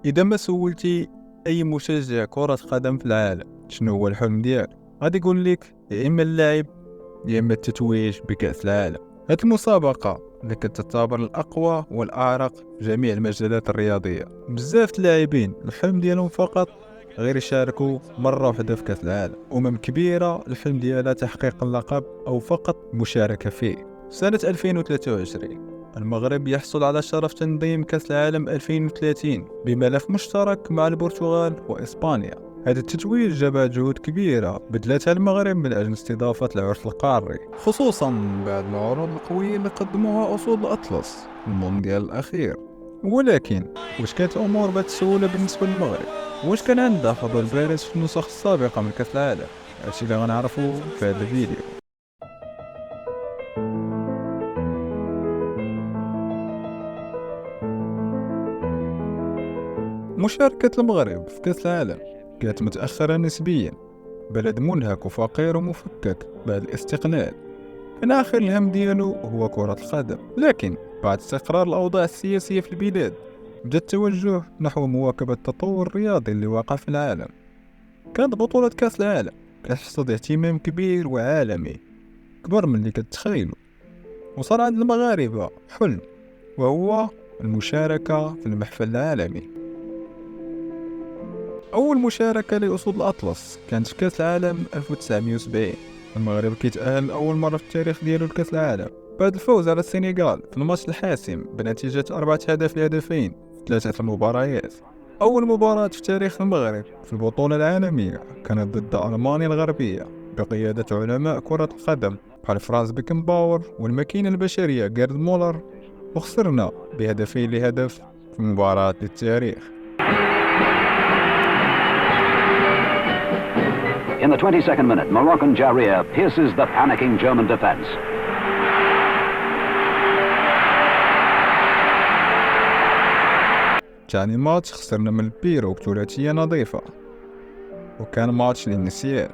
اذا ما سولتي اي مشجع كرة قدم في العالم شنو هو الحلم ديالو، غادي يقول لك يا اما اللعب يا اما التتويج بكأس العالم. هذه المسابقة اللي كتعتبر الاقوى والاعرق في جميع المجالات الرياضية. بزاف اللاعبين الحلم ديالهم فقط غير يشاركوا مرة واحدة في كأس العالم. كبيرة الحلم ديالها تحقيق اللقب او فقط المشاركة فيه. سنة 2023 المغرب يحصل على شرف تنظيم كأس العالم 2030 بملف مشترك مع البرتغال وإسبانيا. هذا التتويج جاب جهود كبيرة بذلتها المغرب من أجل استضافة العرس القاري، خصوصا بعد العروض القوية اللي قدموها أسود الأطلس في المونديال الأخير. ولكن واش كانت الأمور بهذه السهولة بالنسبة للمغرب؟ واش كان عندها فضل بارز في النسخ السابقة من كأس العالم؟ هادشي اللي غنعرفو في هذا الفيديو. مشاركة المغرب في كأس العالم كانت متأخرة نسبيا. بلد منهك وفقير ومفكك بعد الاستقلال، كان آخر الهم ديالو هو كرة القدم. لكن بعد استقرار الأوضاع السياسية في البلاد بدا التوجه نحو مواكبة التطور الرياضي اللي واقع في العالم. كانت بطولة كأس العالم كتحصد اهتمام كبير وعالمي كبر من اللي كتخيلوا، وصار عند المغاربة حلم وهو المشاركة في المحفل العالمي. أول مشاركة لأسود الأطلس كانت في كأس العالم 1970. المغرب كيتأهل أول مرة في التاريخ ديالو لكأس العالم بعد الفوز على السنغال في الماتش الحاسم بنتيجة 4 أهداف لهدفين في 3 المباريات. أول مباراة في تاريخ المغرب في البطولة العالمية كانت ضد ألمانيا الغربية بقيادة علماء كرة القدم بحال فرانز بيكنباور والماكينة البشرية غيرد مولر، وخسرنا بهدفين لهدف في مباراة للتاريخ. In the 22nd minute, Moroccan Jaria pierces the panicking German defense. تاني ماتش خسرنا من البيرو بثلاثية نظيفة، وكان ماتش للنسيان.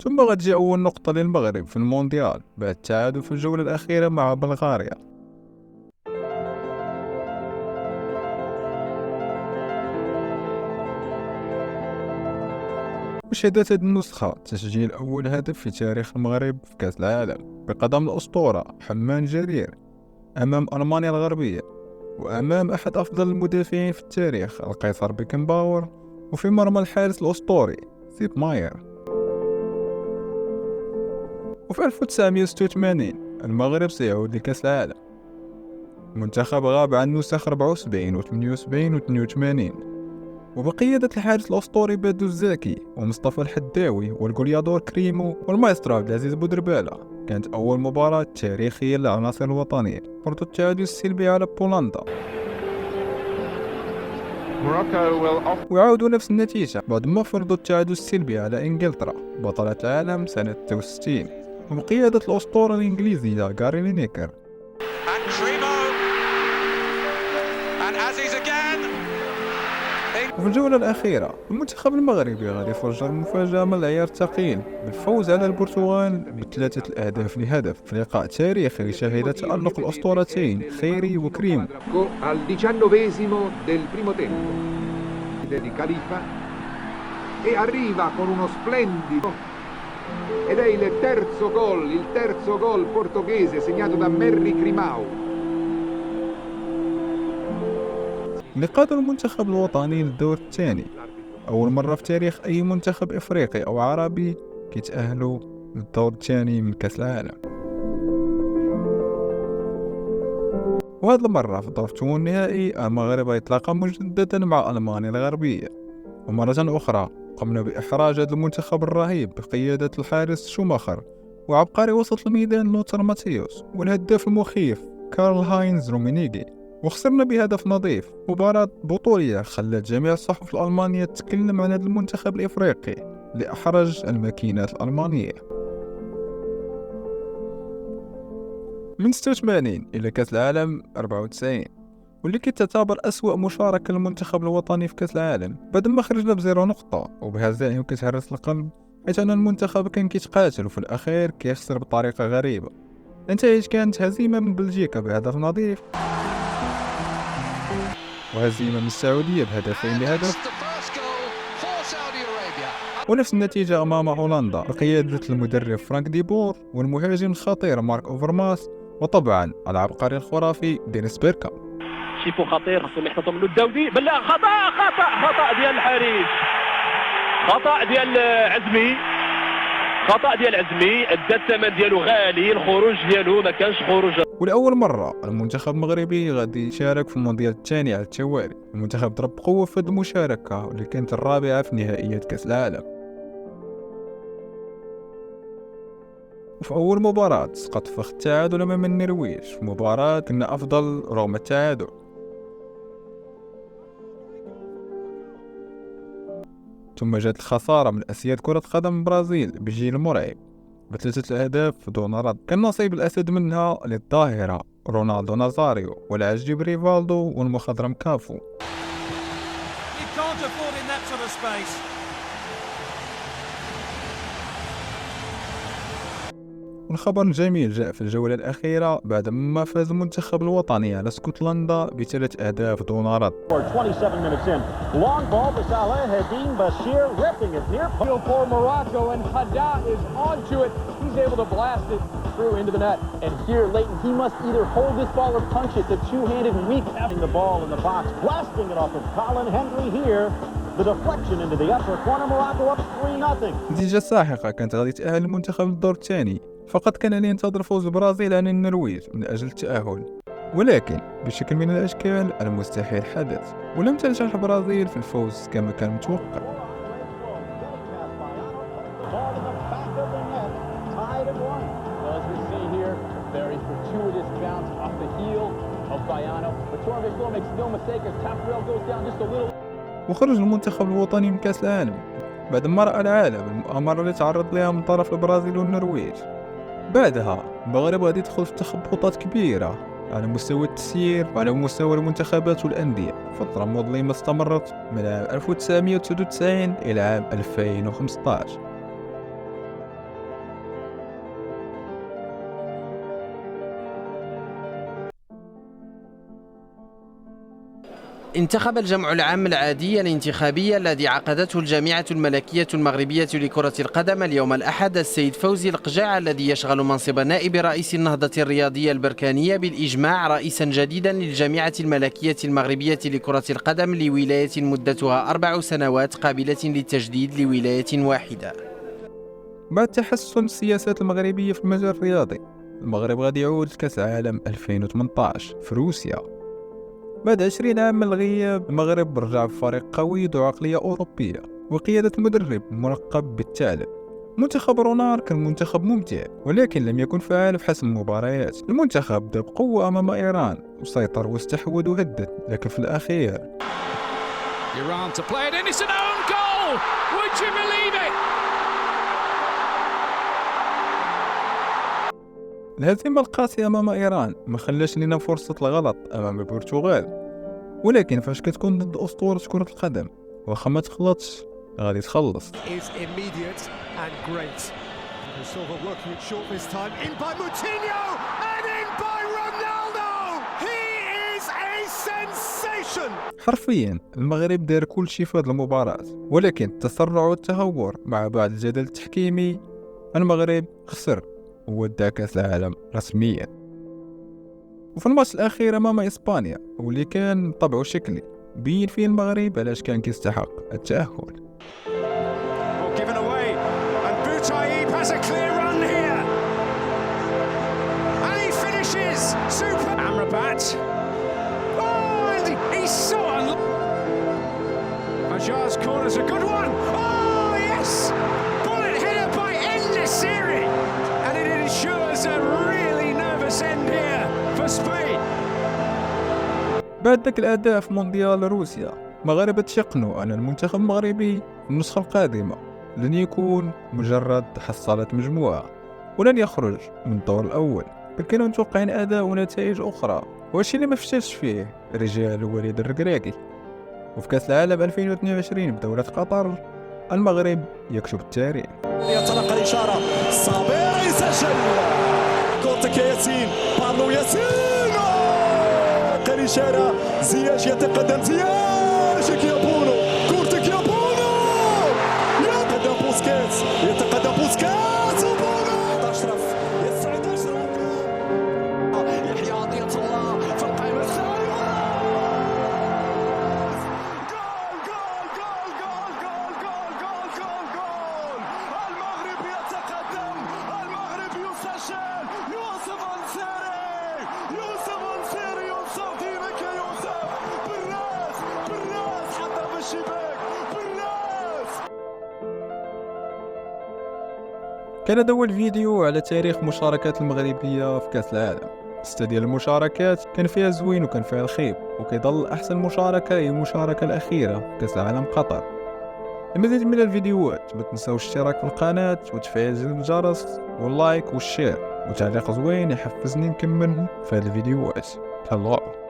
ثم غتجي أول نقطة للمغرب في المونديال بعد التعادل في الجولة الأخيرة مع بلغاريا. وشهدت هذه النسخة تسجيل أول هدف في تاريخ المغرب في كأس العالم بقدم الأسطورة حمان جرير أمام ألمانيا الغربية، وأمام أحد أفضل المدافعين في التاريخ القيصر بيكنباور، وفي مرمى الحارس الأسطوري سيب ماير. وفي 1986 المغرب سيعود لكأس العالم. المنتخب غاب عن نسخ 74 و78 و82 وبقيادة الحارس الأسطوري بدو الزاكي ومصطفى الحداوي والجوليادور كريمو والمايسترو عبد العزيز بودربالة. كانت أول مباراة تاريخية للعناصر الوطنية. فرضوا التعادل السلبي على بولندا وعودوا نفس النتيجة بعد ما فرضوا التعادل السلبي على إنجلترا بطلة العالم سنة 66 وبقيادة الأسطورة الإنجليزية غاري لينيكر. وفي الجولة الأخيرة المنتخب المغربي غادي يفجر مفاجأة من العيار الثقيل بالفوز على البرتغال ب3 أهداف لهدف في لقاء تاريخي شهد تألق الأسطورتين خيري وكريم. al 19esimo del primo tempo di Khalifa e arriva con uno splendido ed è il terzo gol portoghese segnato da Merri Crimau. لقاد المنتخب الوطني للدور الثاني، أول مرة في تاريخ أي منتخب إفريقي أو عربي كيتأهلوا للدور الثاني من كأس العالم. وهذه المرة في دور الثمن النهائي المغرب يتلاقى مجددا مع ألمانيا الغربية، ومرة أخرى قمنا بإحراج هذا المنتخب الرهيب بقيادة الحارس شوماخر وعبقري وسط الميدان لوتر ماتيوس والهداف المخيف كارل هاينز رومينيغي، وخسرنا بهدف نظيف. مباراة بطولية خلت جميع الصحف الألمانية تتكلم عن هذا المنتخب الإفريقي اللي أحرج الماكينات الألمانية. من 86 إلى كأس العالم 94 واللي كتعتبر أسوأ مشاركة للمنتخب الوطني في كأس العالم بعد ما خرجنا بزيرو نقطة، وبهذا كتهرس القلب حيث أن المنتخب كان كيتقاتل وفي الأخير كيخسر بطريقة غريبة. النتائج كانت هزيمة من بلجيكا بهدف نظيف، وهزيمة من السعودية بهدفين لهدف، ونفس النتيجة أمام هولندا بقيادة المدرب فرانك ديبور والمهاجم الخطير مارك أوفرماس، وطبعا العبقري الخرافي دينيس بيركا. شيفو خطير خصهم يحتطوا منه الداودي. بالله خطأ ديال الحارس، خطأ ديال عزمي ادى الثمن ديالو غالي. الخروج ديالو ما كانش خروج. ولأول مرة المنتخب المغربي غادي يشارك في المونديال الثاني على التوالي. المنتخب ضرب بقوة في هذه المشاركة واللي كانت الرابعة في نهائيات كأس العالم. وفي أول مباراة سقط فخ التعادل أمام النرويج، في مباراة كنا أفضل رغم التعادل. ثم جات الخسارة من أسياد كرة قدم البرازيل بجيل مرعب ب3 أهداف دون رد. كان نصيب الأسد منها للظاهرة رونالدو نازاريو والعجيب ريفالدو والمخضرم كافو. والخبر الجميل جاء في الجولة الأخيرة بعد ما فاز المنتخب الوطني على اسكتلندا ب3 أهداف دون رد. 27 minutes in. Long ball to Saleh, Hadin Bashir ripping it near for Morocco, and Hada is onto it. He's able to blast it through into the net. And here, Leighton, he must either hold this ball or punch it. The two-handed weak having the ball in the box, blasting it off of Colin Henry here. The deflection into the upper corner. Morocco up 3-0. نتيجة ساحقة كانت غادي تأهل المنتخب للدور الثاني، فقط كان عليه ينتظر فوز البرازيل عن النرويج من أجل التأهل. ولكن بشكل من الأشكال المستحيل حدث، ولم تنجح البرازيل في الفوز كما كان متوقع. وخرج المنتخب الوطني من كأس العالم بعد ما رأى العالم المؤامرة اللي تعرض لها من طرف البرازيل والنرويج. بعدها المغرب غادي يدخل في تخبطات كبيرة على مستوى التسيير وعلى مستوى المنتخبات والأندية. فترة مظلمة استمرت من عام 1999 إلى عام 2015. انتخب الجمع العام العادي الانتخابي الذي عقدته الجامعة الملكية المغربية لكرة القدم اليوم الأحد السيد فوزي القجاع الذي يشغل منصب نائب رئيس النهضة الرياضية البركانية بالإجماع رئيسا جديدا للجامعة الملكية المغربية لكرة القدم لولاية مدتها 4 سنوات قابلة للتجديد لولاية واحدة. بعد تحسن السياسات المغربية في المجال الرياضي، المغرب غادي يعود لكأس العالم 2018 في روسيا. بعد 20 عام من الغياب، المغرب رجع بفريق قوي ذو عقلية أوروبية وقيادة مدرب مرقب بالثعلب. منتخب رونار كان منتخب ممتع ولكن لم يكن فعال في حسم المباريات. المنتخب بدا بقوة أمام إيران وسيطر واستحوذ وهدد، لكن في الأخير Iran to play it in, it's an own goal! Would you believe it? الهزيمة القاسية أمام إيران ما خلاش لنا فرصة الغلط أمام البرتغال، ولكن فاش كتكون ضد أسطورة كرة القدم واخا ما تخلطش غادي تخلص. حرفيا المغرب دار كل شيء في هذه المباراة، ولكن التسرع والتهور مع بعض الجدل التحكيمي المغرب خسر وودع كأس العالم رسميا. وفي الماتش الأخير أمام إسبانيا واللي كان طبعه شكلي بين فيه المغرب علاش كان كيستحق التأهل. بعد ذاك الأداء في مونديال روسيا، المغاربة تيقنوا أن المنتخب المغربي في النسخة القادمة لن يكون مجرد حصالة مجموعة ولن يخرج من الدور الأول، بل كانوا متوقعين أداء ونتائج أخرى، وهادشي اللي ما فشلش فيه رجال وليد الركراكي. وفي كأس العالم 2022 بدولة قطر المغرب يكتب التاريخ. يتلقى الإشارة صابر يسجل كورتك يا ياسين، بابلو ياسين، قال إشارة، زياش يتقدم، زياش يا بونو، كورتك يا بونو، يتقدم بوسكيتس، يتقدم بوسكيتس، وبونو أشرف يسعد أشرف، يحيى عطية الله في القائمة الثانية، جول، المغرب يتقدم، المغرب يسجل، يوسف أنصاري ينصر دينك يا يوسف، بالراس حتى بالشباك، بالراس. كان هذا هو الفيديو على تاريخ مشاركات المغربية في كأس العالم. 6 ديال المشاركات كان فيها الزوين وكان فيها الخيب، وكيظل أحسن مشاركة هي المشاركة الأخيرة في كأس العالم قطر. المزيد من الفيديوهات ما تنساوش الاشتراك في القناة وتفعيل زر الجرس واللايك والشير وتعليق زوين يحفزني نكمل في هذه الفيديوهات. تهلاو.